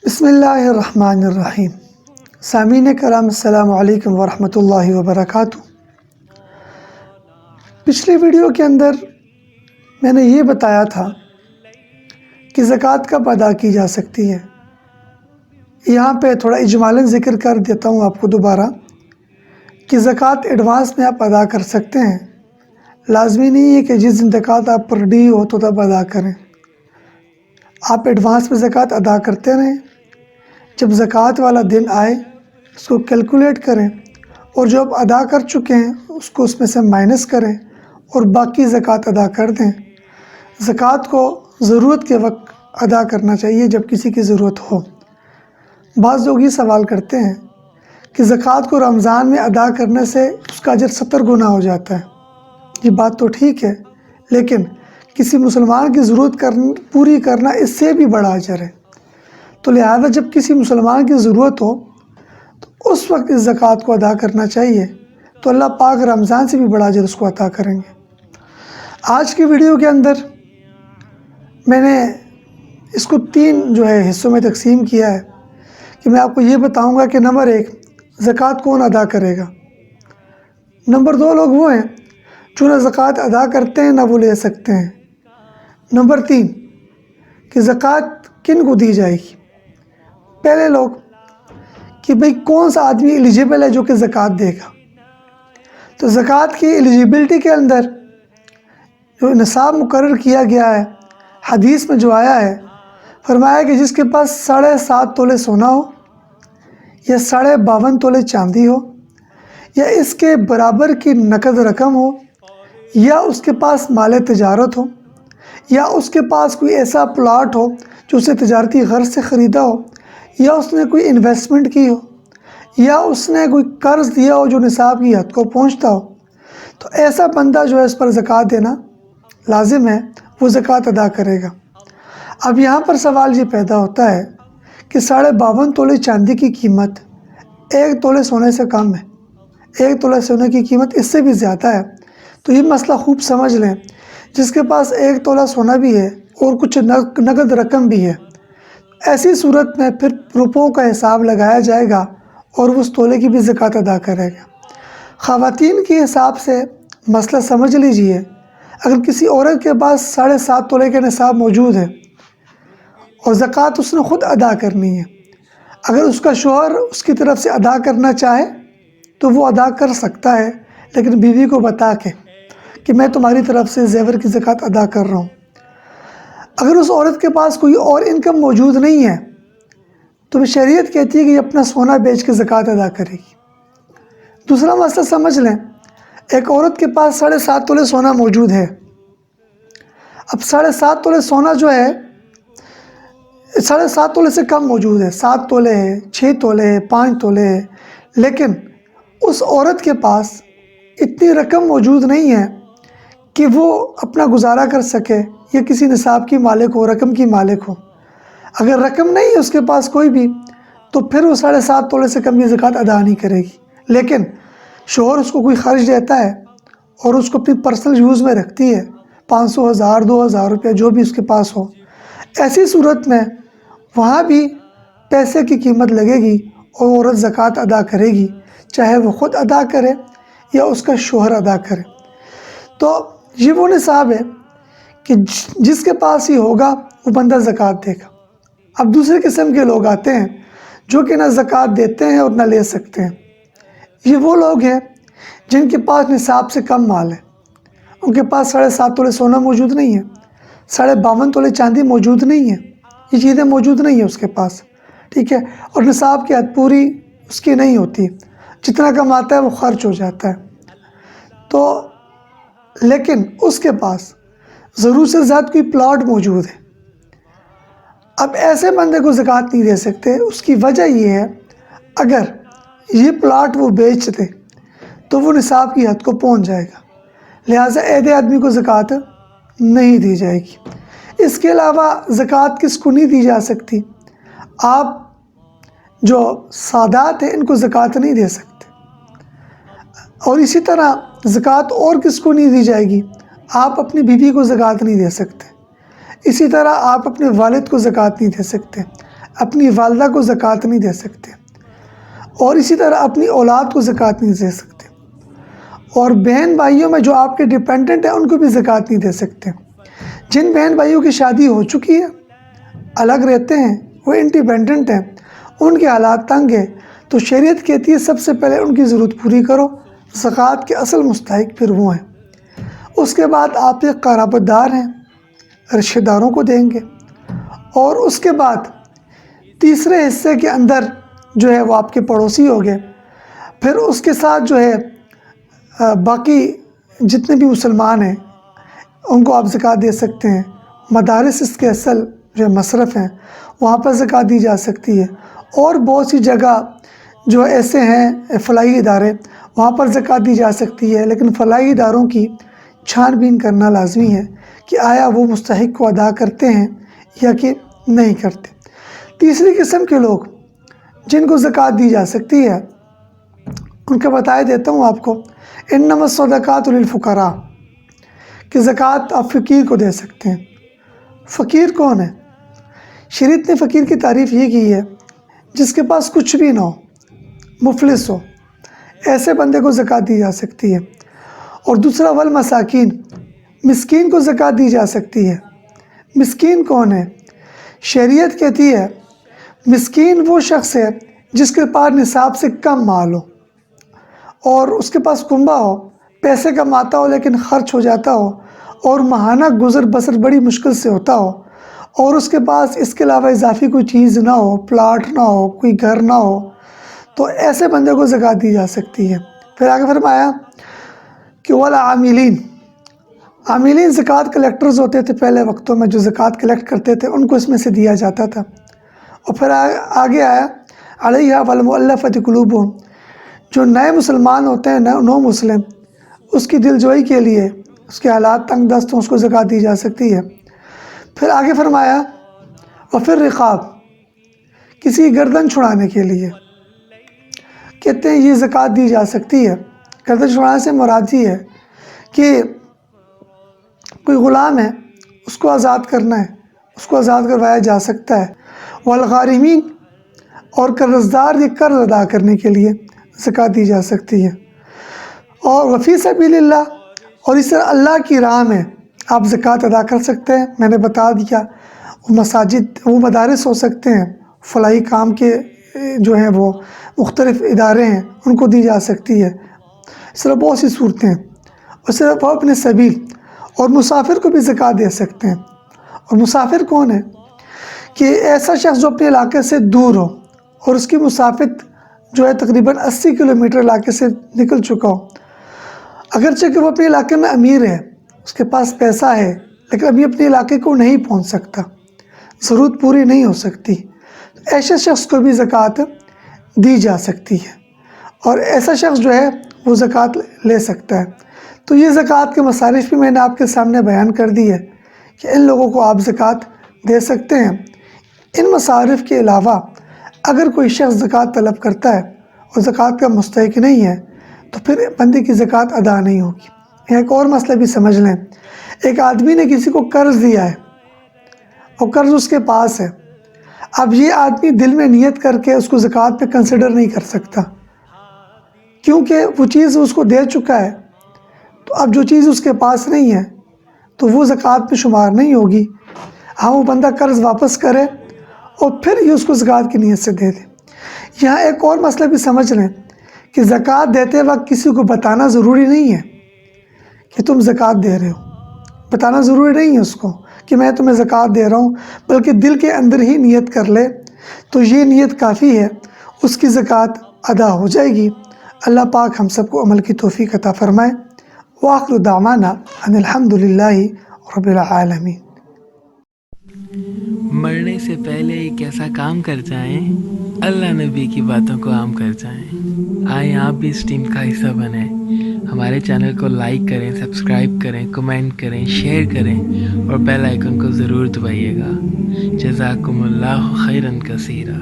بسم اللہ الرحمن الرحیم۔ سامعین کرام السلام علیکم ورحمۃ اللہ وبرکاتہ۔ پچھلی ویڈیو کے اندر میں نے یہ بتایا تھا کہ زکوٰۃ کب ادا کی جا سکتی ہے۔ یہاں پہ تھوڑا اجمالاً ذکر کر دیتا ہوں آپ کو دوبارہ کہ زکوٰۃ ایڈوانس میں آپ ادا کر سکتے ہیں۔ لازمی نہیں ہے کہ جس دن زکوٰۃ آپ پر ڈی ہو تو تب ادا کریں۔ آپ ایڈوانس میں زکوٰۃ ادا کرتے رہیں، جب زکوٰۃ والا دن آئے اس کو کیلکولیٹ کریں اور جو آپ ادا کر چکے ہیں اس کو اس میں سے مائنس کریں اور باقی زکوٰۃ ادا کر دیں۔ زکوٰۃ کو ضرورت کے وقت ادا کرنا چاہیے جب کسی کی ضرورت ہو۔ بعض لوگ یہ سوال کرتے ہیں کہ زکوٰۃ کو رمضان میں ادا کرنے سے اس کا اجر 70 گنا ہو جاتا ہے۔ یہ بات تو ٹھیک ہے، لیکن کسی مسلمان کی ضرورت پوری کرنا اس سے بھی بڑا اجر ہے۔ تو لہذا جب کسی مسلمان کی ضرورت ہو تو اس وقت اس زکوٰۃ کو ادا کرنا چاہیے، تو اللہ پاک رمضان سے بھی بڑا اجر اس کو عطا کریں گے۔ آج کی ویڈیو کے اندر میں نے اس کو 3 حصوں میں تقسیم کیا ہے کہ میں آپ کو یہ بتاؤں گا کہ نمبر 1 زکوٰۃ کون ادا کرے گا، نمبر 2 لوگ وہ ہیں جو نہ زکوٰۃ ادا کرتے ہیں نہ وہ لے سکتے ہیں، نمبر 3 کہ زکوٰۃ کن کو دی جائے گی۔ پہلے لوگ کہ بھئی کون سا آدمی ایلیجیبل ہے جو کہ زکوٰۃ دے گا۔ تو زکوٰۃ کی ایلیجیبلٹی کے اندر جو نصاب مقرر کیا گیا ہے، حدیث میں جو آیا ہے، فرمایا کہ جس کے پاس 7.5 تولے سونا ہو یا 52.5 تولے چاندی ہو یا اس کے برابر کی نقد رقم ہو یا اس کے پاس مال تجارت ہو یا اس کے پاس کوئی ایسا پلاٹ ہو جو اسے تجارتی غرض سے خریدا ہو یا اس نے کوئی انویسٹمنٹ کی ہو یا اس نے کوئی قرض دیا ہو جو نصاب کی حد کو پہنچتا ہو، تو ایسا بندہ جو ہے اس پر زکوٰۃ دینا لازم ہے، وہ زکوٰۃ ادا کرے گا۔ اب یہاں پر سوال یہ پیدا ہوتا ہے کہ 52.5 تولے چاندی کی قیمت 1 تولے سونے سے کم ہے، 1 تولے سونے کی قیمت اس سے بھی زیادہ ہے۔ تو یہ مسئلہ خوب سمجھ لیں، جس کے پاس 1 تولہ سونا بھی ہے اور کچھ نقد رقم بھی ہے، ایسی صورت میں پھر روپوں کا حساب لگایا جائے گا اور اس تولے کی بھی زکوٰۃ ادا کرے گا۔ خواتین کے حساب سے مسئلہ سمجھ لیجئے، اگر کسی عورت کے پاس 7.5 تولے کا نصاب موجود ہے اور زکوٰۃ اس نے خود ادا کرنی ہے، اگر اس کا شوہر اس کی طرف سے ادا کرنا چاہے تو وہ ادا کر سکتا ہے، لیکن بیوی کو بتا کے کہ میں تمہاری طرف سے زیور کی زکوٰۃ ادا کر رہا ہوں۔ اگر اس عورت کے پاس کوئی اور انکم موجود نہیں ہے تو شریعت کہتی ہے کہ یہ اپنا سونا بیچ کے زکوٰۃ ادا کرے گی۔ دوسرا مسئلہ سمجھ لیں، ایک عورت کے پاس 7.5 تولے سونا موجود ہے۔ اب 7.5 تولے سونا جو ہے 7.5 تولے سے کم موجود ہے، 7 تولے ہے، 6 تولے ہے، 5 تولے ہے، لیکن اس عورت کے پاس اتنی رقم موجود نہیں ہے کہ وہ اپنا گزارا کر سکے یا کسی نصاب کی مالک ہو، رقم کی مالک ہو۔ اگر رقم نہیں ہے اس کے پاس کوئی بھی، تو پھر وہ 7.5 تولے سے کم کی زکوٰۃ ادا نہیں کرے گی، لیکن شوہر اس کو کوئی خرچ دیتا ہے اور اس کو اپنی پرسنل یوز میں رکھتی ہے، 500، 1000، 2000 روپے جو بھی اس کے پاس ہو، ایسی صورت میں وہاں بھی پیسے کی قیمت لگے گی اور عورت زکوٰۃ ادا کرے گی، چاہے وہ خود ادا کرے یا اس کا شوہر ادا کرے۔ تو یہ وہ نصاب ہے کہ جس کے پاس ہی ہوگا وہ بندہ زکوٰۃ دے گا۔ اب دوسرے قسم کے لوگ آتے ہیں جو کہ نہ زکوٰۃ دیتے ہیں اور نہ لے سکتے ہیں۔ یہ وہ لوگ ہیں جن کے پاس نصاب سے کم مال ہے، ان کے پاس 7.5 تولے سونا موجود نہیں ہے، 52.5 تولے چاندی موجود نہیں ہے، یہ چیزیں موجود نہیں ہیں اس کے پاس، ٹھیک ہے، اور نصاب کی حد پوری اس کی نہیں ہوتی، جتنا کماتا ہے وہ خرچ ہو جاتا ہے۔ تو لیکن اس کے پاس ضرورت سے زیادہ کوئی پلاٹ موجود ہے، اب ایسے بندے کو زکوٰۃ نہیں دے سکتے۔ اس کی وجہ یہ ہے، اگر یہ پلاٹ وہ بیچ دے تو وہ نصاب کی حد کو پہنچ جائے گا، لہٰذا ایسے آدمی کو زکوٰۃ نہیں دی جائے گی۔ اس کے علاوہ زکوٰۃ کس کو نہیں دی جا سکتی؟ آپ جو سادات ہیں ان کو زکوٰۃ نہیں دے سکتے، اور اسی طرح زکوٰۃ اور کس کو نہیں دی جائے گی؟ آپ اپنی بیوی کو زکوٰۃ نہیں دے سکتے، اسی طرح آپ اپنے والد کو زکوٰۃ نہیں دے سکتے۔ اپنی والدہ کو زکوٰۃ نہیں دے سکتے، اور اسی طرح اپنی اولاد کو زکوٰۃ نہیں دے سکتے، اور بہن بھائیوں میں جو آپ کے ڈیپینڈنٹ ہیں ان کو بھی زکوٰۃ نہیں دے سکتے۔ جن بہن بھائیوں کی شادی ہو چکی ہے، الگ رہتے ہیں، وہ انڈیپینڈنٹ ہیں، ان کے حالات تنگ ہیں، تو شریعت کہتی ہے سب سے پہلے ان کی ضرورت پوری کرو، زکوٰۃ کے اصل مستحق پھر وہ ہیں۔ اس کے بعد آپ ایک قرابت دار ہیں، رشتہ داروں کو دیں گے، اور اس کے بعد تیسرے حصے کے اندر جو ہے وہ آپ کے پڑوسی ہو گئے۔ پھر اس کے ساتھ جو ہے باقی جتنے بھی مسلمان ہیں ان کو آپ زکوٰۃ دے سکتے ہیں۔ مدارس اس کے اصل جو مصرف ہیں وہاں پر زکوٰۃ دی جا سکتی ہے، اور بہت سی جگہ جو ایسے ہیں فلاحی ادارے وہاں پر زکوٰۃ دی جا سکتی ہے، لیکن فلاحی اداروں کی چھان بین کرنا لازمی ہے کہ آیا وہ مستحق کو ادا کرتے ہیں یا کہ نہیں کرتے۔ تیسری قسم کے لوگ جن کو زکوٰۃ دی جا سکتی ہے ان کا بتایا دیتا ہوں آپ کو، انما الصدقات للفقراء، کہ زکوٰۃ آپ فقیر کو دے سکتے ہیں۔ فقیر کون ہے؟ شریعت نے فقیر کی تعریف یہ کی ہے جس کے پاس کچھ بھی نہ ہو، مفلس ہو، ایسے بندے کو زکوٰۃ دی جا سکتی ہے۔ اور دوسرا والمساکین، مسکین کو زکوٰۃ دی جا سکتی ہے۔ مسکین کون ہے؟ شریعت کہتی ہے مسکین وہ شخص ہے جس کے پاس نصاب سے کم مال ہو، اور اس کے پاس کنبہ ہو، پیسے کماتا ہو لیکن خرچ ہو جاتا ہو، اور ماہانہ گزر بسر بڑی مشکل سے ہوتا ہو، اور اس کے پاس اس کے علاوہ اضافی کوئی چیز نہ ہو، پلاٹ نہ ہو، کوئی گھر نہ ہو، تو ایسے بندے کو زکوٰۃ دی جا سکتی ہے۔ پھر آگے فرمایا کہ والعاملین، عاملین زکوٰۃ کلیکٹرز ہوتے تھے پہلے وقتوں میں، جو زکوٰۃ کلیکٹ کرتے تھے ان کو اس میں سے دیا جاتا تھا۔ اور پھر آگے آیا علیہا والمؤلفۃ قلوبہم، جو نئے مسلمان ہوتے ہیں، نو مسلم، اس کی دل جوئی کے لیے، اس کے حالات تنگ دست ہوں، اس کو زکوٰۃ دی جا سکتی ہے۔ پھر آگے فرمایا وفی الرقاب، کسی کی گردن چھڑانے کے لیے کہتے ہیں یہ زکوٰۃ دی جا سکتی ہے۔ گردن چھڑانے سے مراد یہ ہے کہ کوئی غلام ہے، اس کو آزاد کرنا ہے، اس کو آزاد کروایا جا سکتا ہے۔ والغارمین، اور قرض دار یہ قرض ادا کرنے کے لیے زکوٰۃ دی جا سکتی ہے۔ اور وفی سبیل اللہ، اور اس طرح اللہ کی راہ میں آپ زکوٰۃ ادا کر سکتے ہیں۔ میں نے بتا دیا وہ مساجد، وہ مدارس ہو سکتے ہیں، فلاحی کام کے جو ہیں وہ مختلف ادارے ہیں، ان کو دی جا سکتی ہے۔ اس طرح بہت سی صورتیں ہیں۔ اس طرح وہ اپنے سبیل، اور مسافر کو بھی زکوٰۃ دے سکتے ہیں۔ اور مسافر کون ہے؟ کہ ایسا شخص جو اپنے علاقے سے دور ہو اور اس کی مسافت جو ہے تقریباً 80 کلومیٹر علاقے سے نکل چکا ہو، اگرچہ کہ وہ اپنے علاقے میں امیر ہے، اس کے پاس پیسہ ہے، لیکن ابھی اپنے علاقے کو نہیں پہنچ سکتا، ضرورت پوری نہیں ہو سکتی، ایسے شخص کو بھی زکوٰۃ دی جا سکتی ہے، اور ایسا شخص جو ہے وہ زکوٰۃ لے سکتا ہے۔ تو یہ زکوٰۃ کے مصارف بھی میں نے آپ کے سامنے بیان کر دی ہے کہ ان لوگوں کو آپ زکوٰۃ دے سکتے ہیں۔ ان مصارف کے علاوہ اگر کوئی شخص زکوٰۃ طلب کرتا ہے اور زکوٰۃ کا مستحق نہیں ہے تو پھر بندے کی زکوٰۃ ادا نہیں ہوگی۔ ایک اور مسئلہ بھی سمجھ لیں، ایک آدمی نے کسی کو قرض دیا ہے اور قرض اس کے پاس ہے، اب یہ آدمی دل میں نیت کر کے اس کو زکوٰۃ پہ کنسیڈر نہیں کر سکتا، کیونکہ وہ چیز اس کو دے چکا ہے، تو اب جو چیز اس کے پاس نہیں ہے تو وہ زکوٰۃ پہ شمار نہیں ہوگی۔ ہاں وہ بندہ قرض واپس کرے اور پھر یہ اس کو زکوٰۃ کی نیت سے دے دے۔ یہاں ایک اور مسئلہ بھی سمجھ لیں کہ زکوٰۃ دیتے وقت کسی کو بتانا ضروری نہیں ہے کہ تم زکوٰۃ دے رہے ہو، بتانا ضروری نہیں ہے اس کو کہ میں تمہیں زکوٰۃ دے رہا ہوں، بلکہ دل کے اندر ہی نیت کر لے تو یہ نیت کافی ہے، اس کی زکوٰۃ ادا ہو جائے گی۔ اللہ پاک ہم سب کو عمل کی توفیق عطا فرمائے۔ وآخر دعوانا ان الحمد للہ رب العالمین۔ مرنے سے پہلے ایک ایسا کام کر جائیں، اللہ نبی کی باتوں کو عام کر جائیں۔ آئیں آپ بھی اس ٹیم کا حصہ بنیں، ہمارے چینل کو لائک کریں، سبسکرائب کریں، کمنٹ کریں، شیئر کریں اور بیل آئیکن کو ضرور دبائیے گا۔ جزاکم اللہ خیرا کثیرا۔